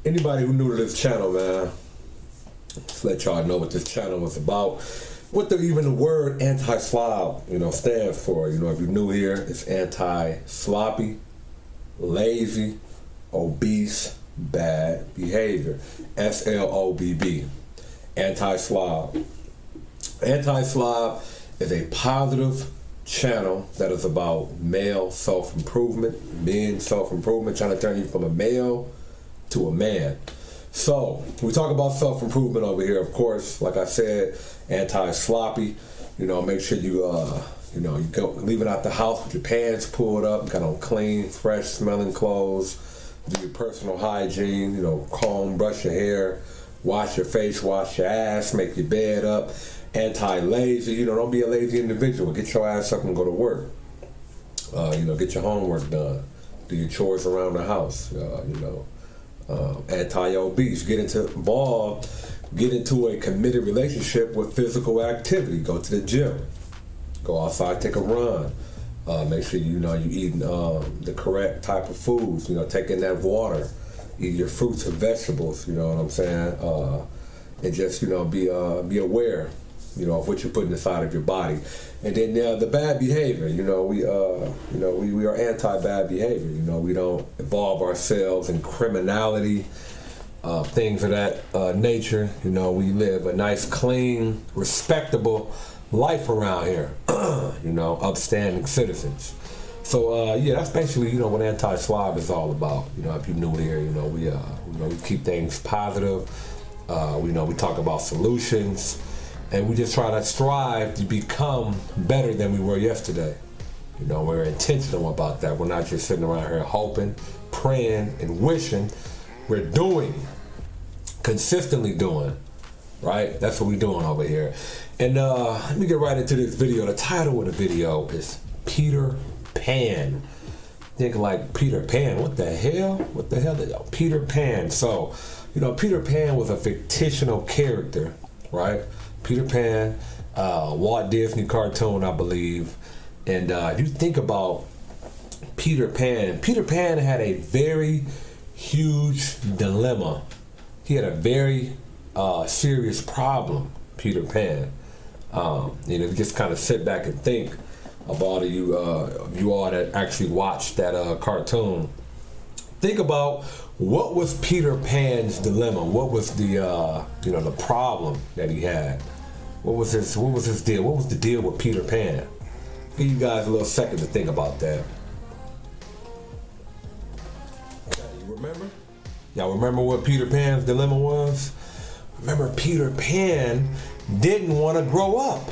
Anybody who new to this channel, man, just let y'all know what this channel was about. What even the word anti-slob, stands for. If you're new here, it's anti-sloppy, lazy, obese, bad behavior. SLOBB. Anti-slob. Anti-slob is a positive channel that is about male self-improvement, men self-improvement, trying to turn you from a male to a man. So we talk about self-improvement over here, of course. Like I said, anti-sloppy. Make sure you you go leaving out the house with your pants pulled up, got on clean, fresh smelling clothes, do your personal hygiene, comb, brush your hair, wash your face, wash your ass, make your bed up. Anti-lazy, don't be a lazy individual. Get your ass up and go to work. Get your homework done. Do your chores around the house. Anti-obese. Get into a committed relationship with physical activity. Go to the gym. Go outside, take a run. Make sure you eating the correct type of foods. Taking that water. Eat your fruits and vegetables. You know what I'm saying? And just be aware. Of what you're putting inside of your body. And then the bad behavior, we are anti-bad behavior. We don't involve ourselves in criminality, things of that nature. We live a nice, clean, respectable life around here. Upstanding citizens. So that's basically what anti-slob is all about. If you're new here, we keep things positive. We talk about solutions. And we just try to strive to become better than we were yesterday. We're intentional about that. We're not just sitting around here hoping, praying, and wishing. We're doing, consistently doing, right? That's what we're doing over here. And let me get right into this video. The title of the video is Peter Pan. Think like Peter Pan. What the hell? What the hell? Peter Pan. So, Peter Pan was a fictional character, right? Peter Pan, Walt Disney cartoon, I believe. And if you think about Peter Pan had a very huge dilemma. He had a very serious problem, Peter Pan. Just kind of sit back and think about you all that actually watched that cartoon. Think about what was Peter Pan's dilemma. What was the problem that he had? What was his deal? What was the deal with Peter Pan? Give you guys a little second to think about that. You remember? Y'all remember what Peter Pan's dilemma was? Remember, Peter Pan didn't want to grow up.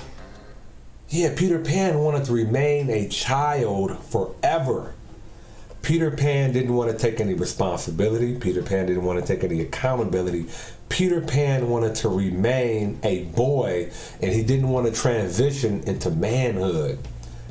Yeah, Peter Pan wanted to remain a child forever. Peter Pan didn't want to take any responsibility. Peter Pan didn't want to take any accountability. Peter Pan wanted to remain a boy, and he didn't want to transition into manhood.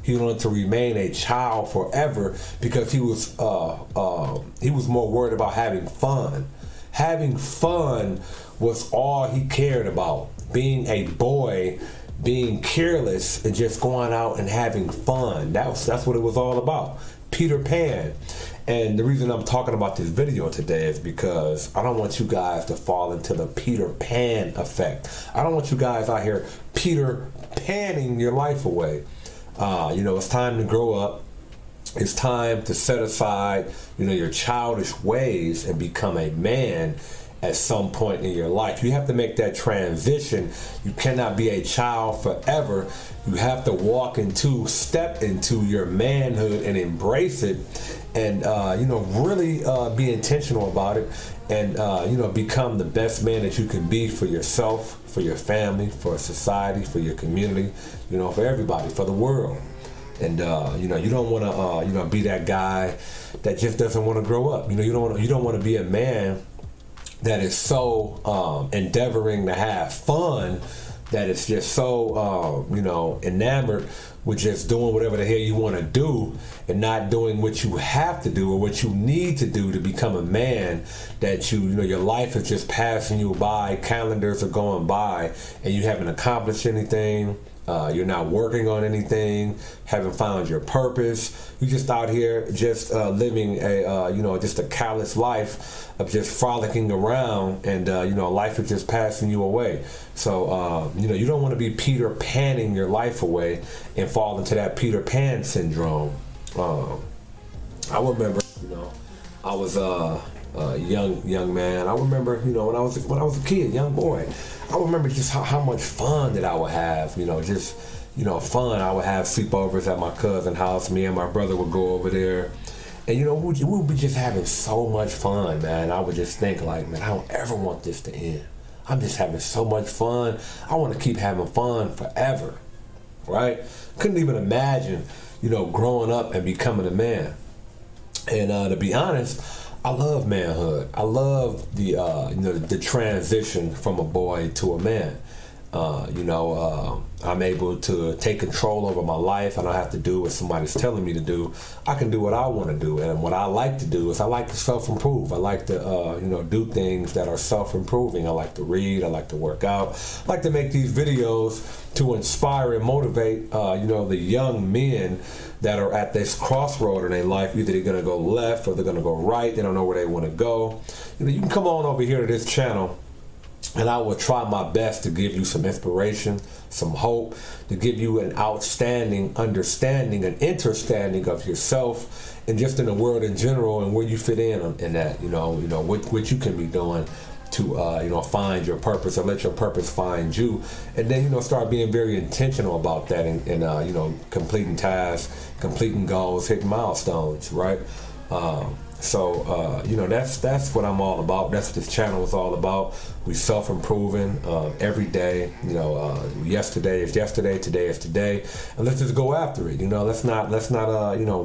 He wanted to remain a child forever because he was more worried about having fun. Having fun was all he cared about. Being a boy, being careless, and just going out and having fun. That's what it was all about. Peter Pan. And the reason I'm talking about this video today is because I don't want you guys to fall into the Peter Pan effect. I don't want you guys out here Peter Panning your life away. It's time to grow up. It's time to set aside, your childish ways and become a man at some point in your life. You have to make that transition. You cannot be a child forever. You have to step into your manhood and embrace it, and really be intentional about it, and become the best man that you can be for yourself, for your family, for society, for your community, for everybody, for the world. And you don't want to be that guy that just doesn't want to grow up. You don't want to be a man that is so endeavoring to have fun, that is just so enamored with just doing whatever the hell you want to do and not doing what you have to do or what you need to do to become a man. That your life is just passing you by, calendars are going by, and you haven't accomplished anything. You're not working on anything, haven't found your purpose. You're just out here just living just a callous life of just frolicking around, and life is just passing you away. So you don't want to be Peter Panning your life away and fall into that Peter Pan syndrome. I remember, I was a young man. I remember, when I was a kid, young boy. I remember just how much fun that I would have, fun. I would have sleepovers at my cousin's house. Me and my brother would go over there. And, we would be just having so much fun, man. I would just think like, man, I don't ever want this to end. I'm just having so much fun. I want to keep having fun forever, right? Couldn't even imagine, growing up and becoming a man. And to be honest, I love manhood. I love the transition from a boy to a man. I'm able to take control over my life. I don't have to do what somebody's telling me to do. I can do what I want to do. And what I like to do is I like to self-improve. I like to, do things that are self-improving. I like to read. I like to work out. I like to make these videos to inspire and motivate, the young men that are at this crossroad in their life. Either they're going to go left or they're going to go right. They don't know where they want to go. You can come on over here to this channel, and I will try my best to give you some inspiration, some hope, to give you an outstanding understanding, an understanding of yourself, and just in the world in general, and where you fit in that. What you can be doing to find your purpose, or let your purpose find you, and then start being very intentional about that, and completing tasks, completing goals, hitting milestones, right? That's what I'm all about. That's what this channel is all about. We self-improving every day. Yesterday is yesterday, today is today, and let's just go after it. Let's not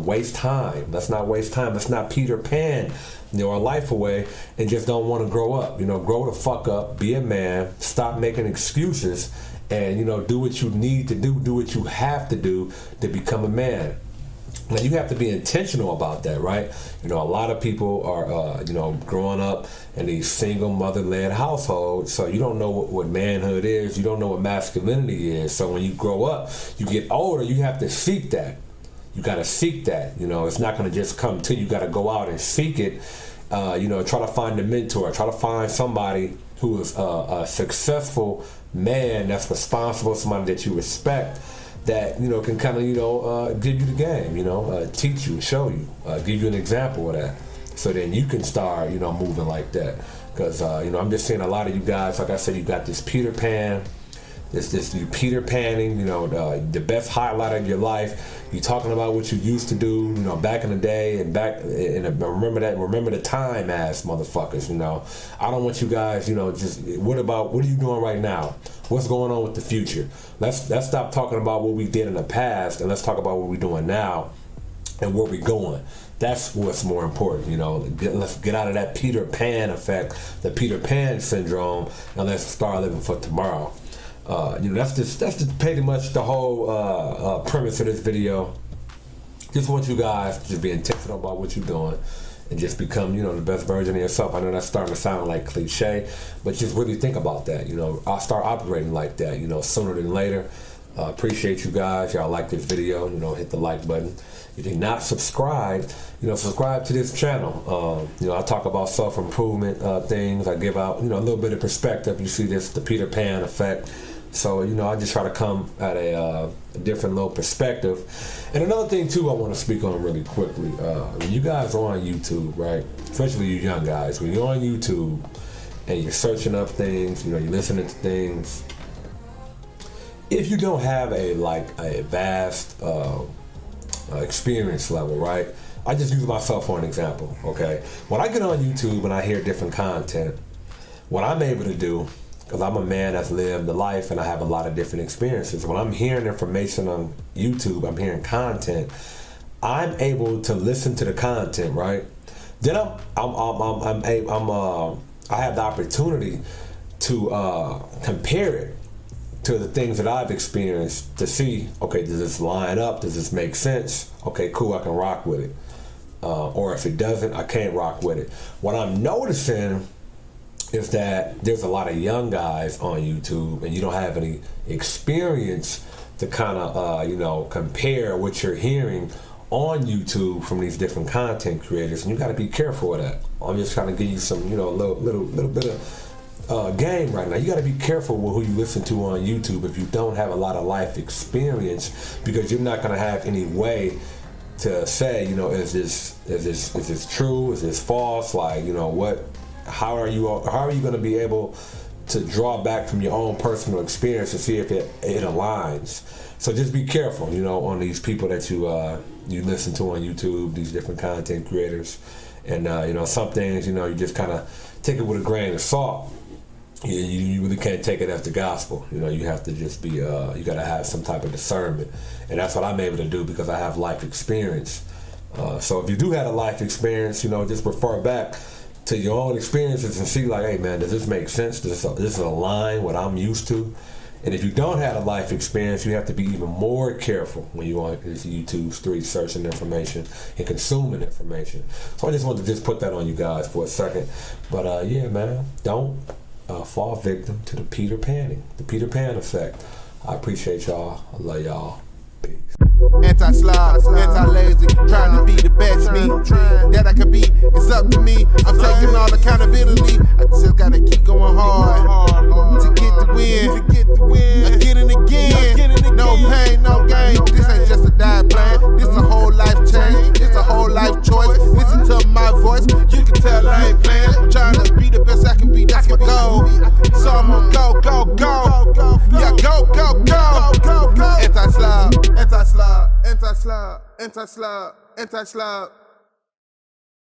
waste time. Let's not waste time. Let's not Peter Pan our life away and just don't want to grow up. Grow the fuck up. Be a man. Stop making excuses, and do what you need to do. Do what you have to do to become a man. Now you have to be intentional about that, right? A lot of people are, growing up in these single mother-led households, so you don't know what manhood is. You don't know what masculinity is. So when you grow up, you get older, you have to seek that. You got to seek that. It's not going to just come to you. You got to go out and seek it. Try to find a mentor. Try to find somebody who is a successful man that's responsible, somebody that you respect, that can kind of give you the game, teach you, show you, give you an example of that, so then you can start moving like that. Because I'm just seeing a lot of you guys, like I said, you got this Peter Pan, this you Peter Panning, the best highlight of your life. You talking about what you used to do, back in the day, and remember the time, ass motherfuckers. I don't want you guys, what are you doing right now? What's going on with the future? Let's stop talking about what we did in the past, and let's talk about what we're doing now and where we're going. That's what's more important. Let's get out of that Peter Pan effect, the Peter Pan syndrome, and let's start living for tomorrow. That's just pretty much the whole premise of this video. Just want you guys to just be intentional about what you're doing and just become, the best version of yourself. I know that's starting to sound like cliche, but just really think about that. I'll start operating like that, sooner than later. Appreciate you guys. Y'all like this video, hit the like button. If you're not subscribed, subscribe to this channel. I talk about self-improvement things. I give out, a little bit of perspective. You see the Peter Pan effect. So, I just try to come at a different little perspective. And another thing, too, I want to speak on really quickly. When you guys are on YouTube, right, especially you young guys, when you're on YouTube and you're searching up things, you're listening to things, if you don't have a vast experience level, right, I just use myself for an example, okay? When I get on YouTube and I hear different content, what I'm able to do, because I'm a man that's lived a life and I have a lot of different experiences. When I'm hearing information on YouTube, I'm hearing content, I'm able to listen to the content, right? Then I have the opportunity to compare it to the things that I've experienced to see, okay, does this line up? Does this make sense? Okay, cool, I can rock with it. Or if it doesn't, I can't rock with it. What I'm noticing is that there's a lot of young guys on YouTube and you don't have any experience to kind of you know, compare what you're hearing on YouTube from these different content creators, and you got to be careful of that. I'm just trying to give you some, you know, little bit of game right now. You got to be careful with who you listen to on YouTube if you don't have a lot of life experience, because you're not going to have any way to say, you know, is this true? Is this false? Like, you know, how are you going to be able to draw back from your own personal experience to see if it aligns? So just be careful, you know, on these people that you listen to on YouTube, these different content creators. And you know, some things, you know, you just kind of take it with a grain of salt. You really can't take it as the gospel. You know, you have to just be, you got to have some type of discernment. And that's what I'm able to do because I have life experience. So if you do have a life experience, you know, just refer back to your own experiences and see like, hey man, does this make sense? Does this align what I'm used to? And if you don't have a life experience, you have to be even more careful when you on these YouTube streets searching information and consuming information. So I just wanted to just put that on you guys for a second. But yeah, man, don't fall victim to the Peter Pan effect. I appreciate y'all. I love y'all. Peace. Anti-slob, anti-lazy, trying to be the best me that I could be. It's up to me. I'm taking all accountability. I just gotta keep going hard to get the win. Again and again. No pain, no gain. This ain't just a diet plan. This a whole life change. It's a whole life choice. Listen to my voice. You can tell I ain't playing. I'm trying to be the best I can be. That's my goal. So I'm gonna go. Yeah, go. Anti-slob. Anti-slob.